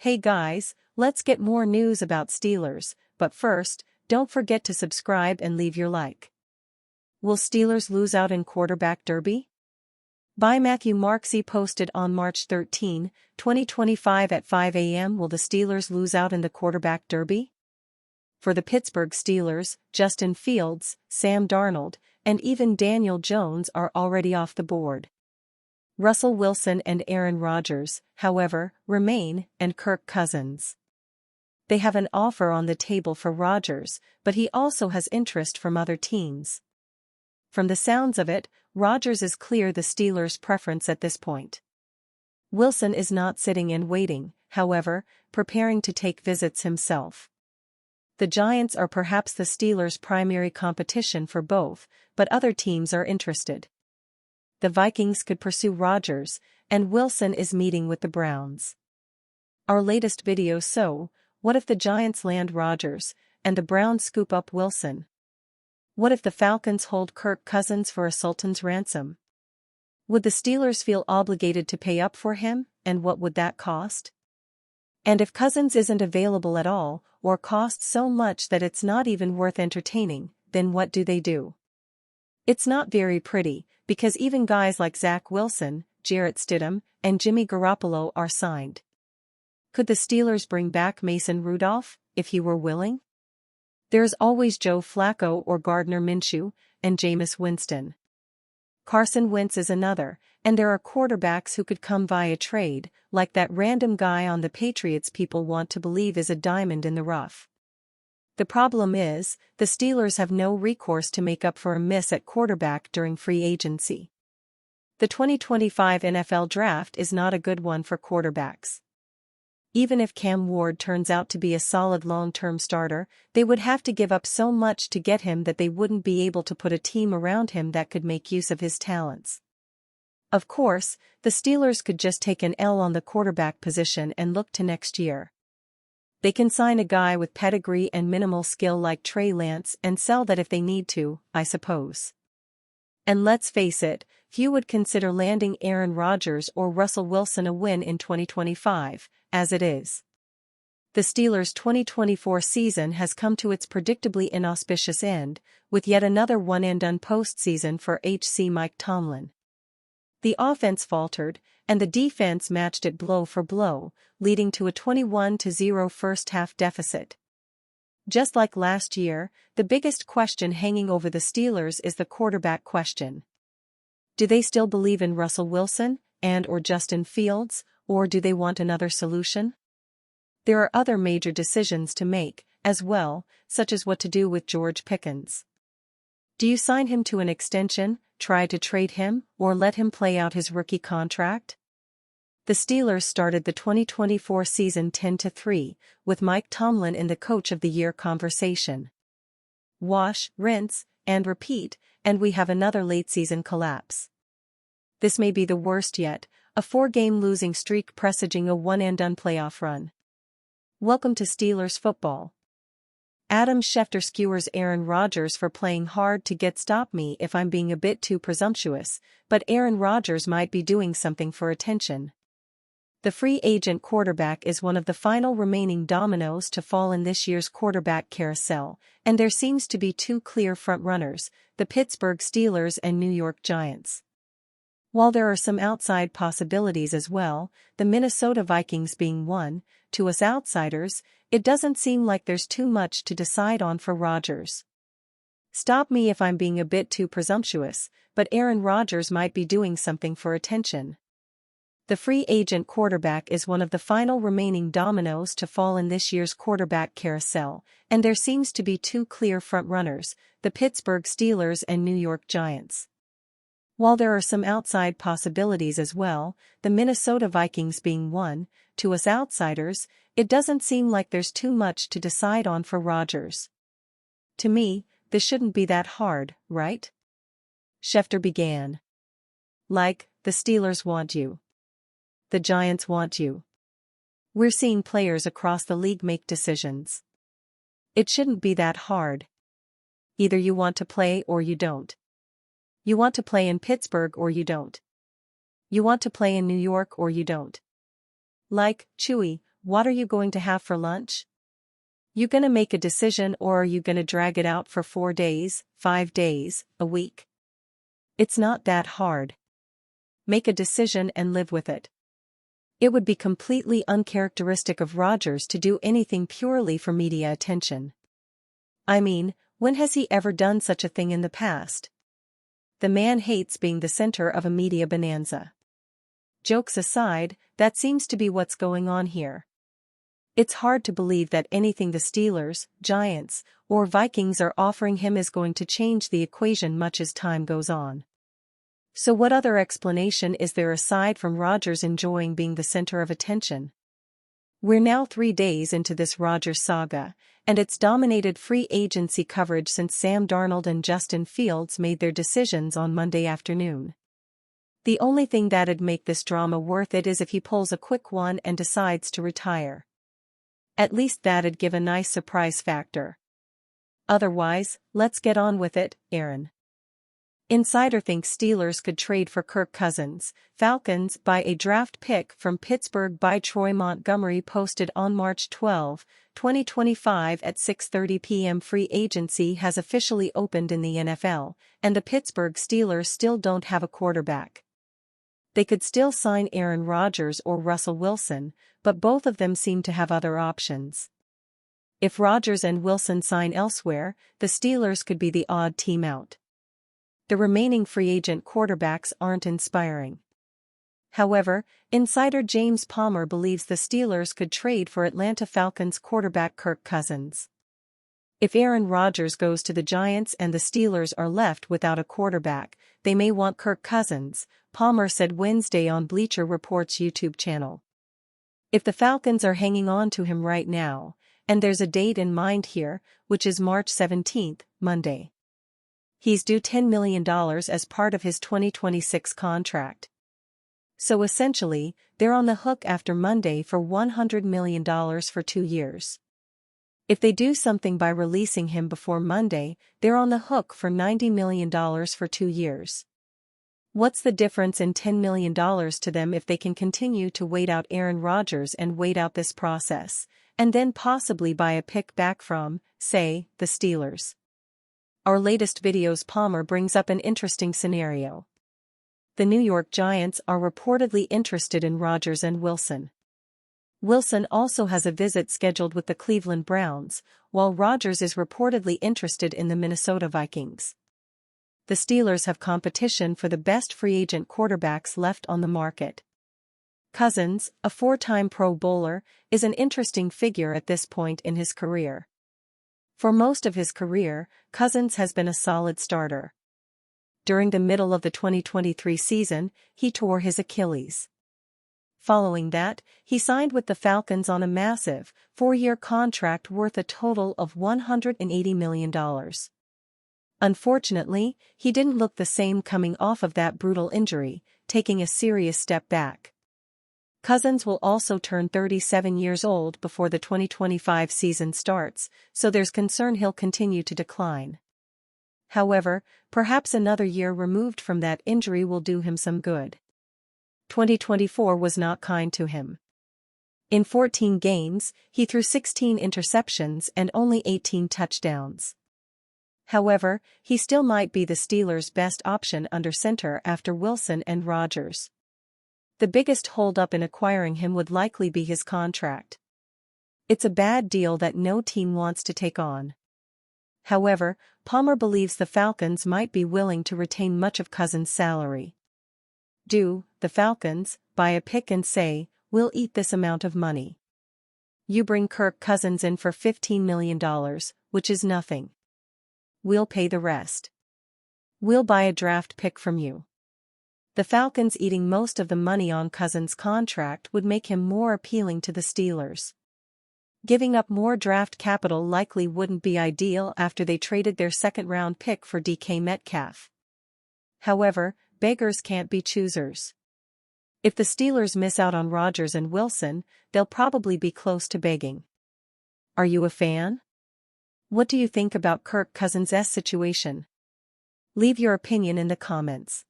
Hey guys, let's get more news about Steelers, but first, don't forget to subscribe and leave your like. Will Steelers lose out in quarterback derby? By Matthew Marksey posted on March 13, 2025 at 5 a.m. Will the Steelers lose out in the quarterback derby? For the Pittsburgh Steelers, Justin Fields, Sam Darnold, and even Daniel Jones are already off the board. Russell Wilson and Aaron Rodgers, however, remain, and Kirk Cousins. They have an offer on the table for Rodgers, but he also has interest from other teams. From the sounds of it, Rodgers is clear the Steelers' preference at this point. Wilson is not sitting and waiting, however, preparing to take visits himself. The Giants are perhaps the Steelers' primary competition for both, but other teams are interested. The Vikings could pursue Rodgers, and Wilson is meeting with the Browns. Our latest video. So, what if the Giants land Rodgers, and the Browns scoop up Wilson? What if the Falcons hold Kirk Cousins for a sultan's ransom? Would the Steelers feel obligated to pay up for him, and what would that cost? And if Cousins isn't available at all, or costs so much that it's not even worth entertaining, then what do? It's not very pretty, because even guys like Zach Wilson, Jarrett Stidham, and Jimmy Garoppolo are signed. Could the Steelers bring back Mason Rudolph, if he were willing? There's always Joe Flacco or Gardner Minshew, and Jameis Winston. Carson Wentz is another, and there are quarterbacks who could come via trade, like that random guy on the Patriots people want to believe is a diamond in the rough. The problem is, the Steelers have no recourse to make up for a miss at quarterback during free agency. The 2025 NFL Draft is not a good one for quarterbacks. Even if Cam Ward turns out to be a solid long-term starter, they would have to give up so much to get him that they wouldn't be able to put a team around him that could make use of his talents. Of course, the Steelers could just take an L on the quarterback position and look to next year. They can sign a guy with pedigree and minimal skill like Trey Lance and sell that if they need to, I suppose. And let's face it, few would consider landing Aaron Rodgers or Russell Wilson a win in 2025, as it is. The Steelers' 2024 season has come to its predictably inauspicious end, with yet another one-and-done postseason for HC Mike Tomlin. The offense faltered, and the defense matched it blow for blow, leading to a 21-0 first-half deficit. Just like last year, the biggest question hanging over the Steelers is the quarterback question. Do they still believe in Russell Wilson, or Justin Fields, or do they want another solution? There are other major decisions to make, as well, such as what to do with George Pickens. Do you sign him to an extension, try to trade him, or let him play out his rookie contract? The Steelers started the 2024 season 10-3, with Mike Tomlin in the Coach of the Year conversation. Wash, rinse, and repeat, and we have another late-season collapse. This may be the worst yet, a 4-game losing streak presaging a one-and-done playoff run. Welcome to Steelers football. Adam Schefter skewers Aaron Rodgers for playing hard to get. Stop me if I'm being a bit too presumptuous, but Aaron Rodgers might be doing something for attention. The free agent quarterback is one of the final remaining dominoes to fall in this year's quarterback carousel, and there seems to be two clear frontrunners, the Pittsburgh Steelers and New York Giants. While there are some outside possibilities as well, the Minnesota Vikings being one, to us outsiders, it doesn't seem like there's too much to decide on for Rodgers. Stop me if I'm being a bit too presumptuous, but Aaron Rodgers might be doing something for attention. The free agent quarterback is one of the final remaining dominoes to fall in this year's quarterback carousel, and there seems to be two clear frontrunners, the Pittsburgh Steelers and New York Giants. While there are some outside possibilities as well, the Minnesota Vikings being one, to us outsiders, it doesn't seem like there's too much to decide on for Rodgers. To me, this shouldn't be that hard, right? Schefter began. Like, the Steelers want you. The Giants want you. We're seeing players across the league make decisions. It shouldn't be that hard. Either you want to play or you don't. You want to play in Pittsburgh or you don't. You want to play in New York or you don't. Like, Chewy, what are you going to have for lunch? You gonna make a decision, or are you gonna drag it out for 4 days, 5 days, a week? It's not that hard. Make a decision and live with it. It would be completely uncharacteristic of Rodgers to do anything purely for media attention. I mean, when has he ever done such a thing in the past? The man hates being the center of a media bonanza. Jokes aside, that seems to be what's going on here. It's hard to believe that anything the Steelers, Giants, or Vikings are offering him is going to change the equation much as time goes on. So what other explanation is there aside from Rodgers enjoying being the center of attention? We're now 3 days into this Rodgers saga, and it's dominated free agency coverage since Sam Darnold and Justin Fields made their decisions on Monday afternoon. The only thing that'd make this drama worth it is if he pulls a quick one and decides to retire. At least that'd give a nice surprise factor. Otherwise, let's get on with it, Aaron. Insider thinks Steelers could trade for Kirk Cousins. Falcons buy a draft pick from Pittsburgh by Troy Montgomery posted on March 12, 2025 at 6:30 p.m. Free agency has officially opened in the NFL, and the Pittsburgh Steelers still don't have a quarterback. They could still sign Aaron Rodgers or Russell Wilson, but both of them seem to have other options. If Rodgers and Wilson sign elsewhere, the Steelers could be the odd team out. The remaining free agent quarterbacks aren't inspiring. However, insider James Palmer believes the Steelers could trade for Atlanta Falcons quarterback Kirk Cousins. If Aaron Rodgers goes to the Giants and the Steelers are left without a quarterback, they may want Kirk Cousins, Palmer said Wednesday on Bleacher Report's YouTube channel. If the Falcons are hanging on to him right now, and there's a date in mind here, which is March 17, Monday. He's due $10 million as part of his 2026 contract. So essentially, they're on the hook after Monday for $100 million for 2 years. If they do something by releasing him before Monday, they're on the hook for $90 million for 2 years. What's the difference in $10 million to them if they can continue to wait out Aaron Rodgers and wait out this process, and then possibly buy a pick back from, say, the Steelers? Our latest videos Palmer brings up an interesting scenario. The New York Giants are reportedly interested in Rodgers and Wilson. Wilson also has a visit scheduled with the Cleveland Browns, while Rodgers is reportedly interested in the Minnesota Vikings. The Steelers have competition for the best free agent quarterbacks left on the market. Cousins, a 4-time Pro Bowler, is an interesting figure at this point in his career. For most of his career, Cousins has been a solid starter. During the middle of the 2023 season, he tore his Achilles. Following that, he signed with the Falcons on a massive, 4-year contract worth a total of $180 million. Unfortunately, he didn't look the same coming off of that brutal injury, taking a serious step back. Cousins will also turn 37 years old before the 2025 season starts, so there's concern he'll continue to decline. However, perhaps another year removed from that injury will do him some good. 2024 was not kind to him. In 14 games, he threw 16 interceptions and only 18 touchdowns. However, he still might be the Steelers' best option under center after Wilson and Rodgers. The biggest holdup in acquiring him would likely be his contract. It's a bad deal that no team wants to take on. However, Palmer believes the Falcons might be willing to retain much of Cousins' salary. Do the Falcons buy a pick and say, "We'll eat this amount of money. You bring Kirk Cousins in for $15 million, which is nothing. We'll pay the rest. We'll buy a draft pick from you." The Falcons eating most of the money on Cousins' contract would make him more appealing to the Steelers. Giving up more draft capital likely wouldn't be ideal after they traded their second-round pick for DK Metcalf. However, beggars can't be choosers. If the Steelers miss out on Rodgers and Wilson, they'll probably be close to begging. Are you a fan? What do you think about Kirk Cousins' situation? Leave your opinion in the comments.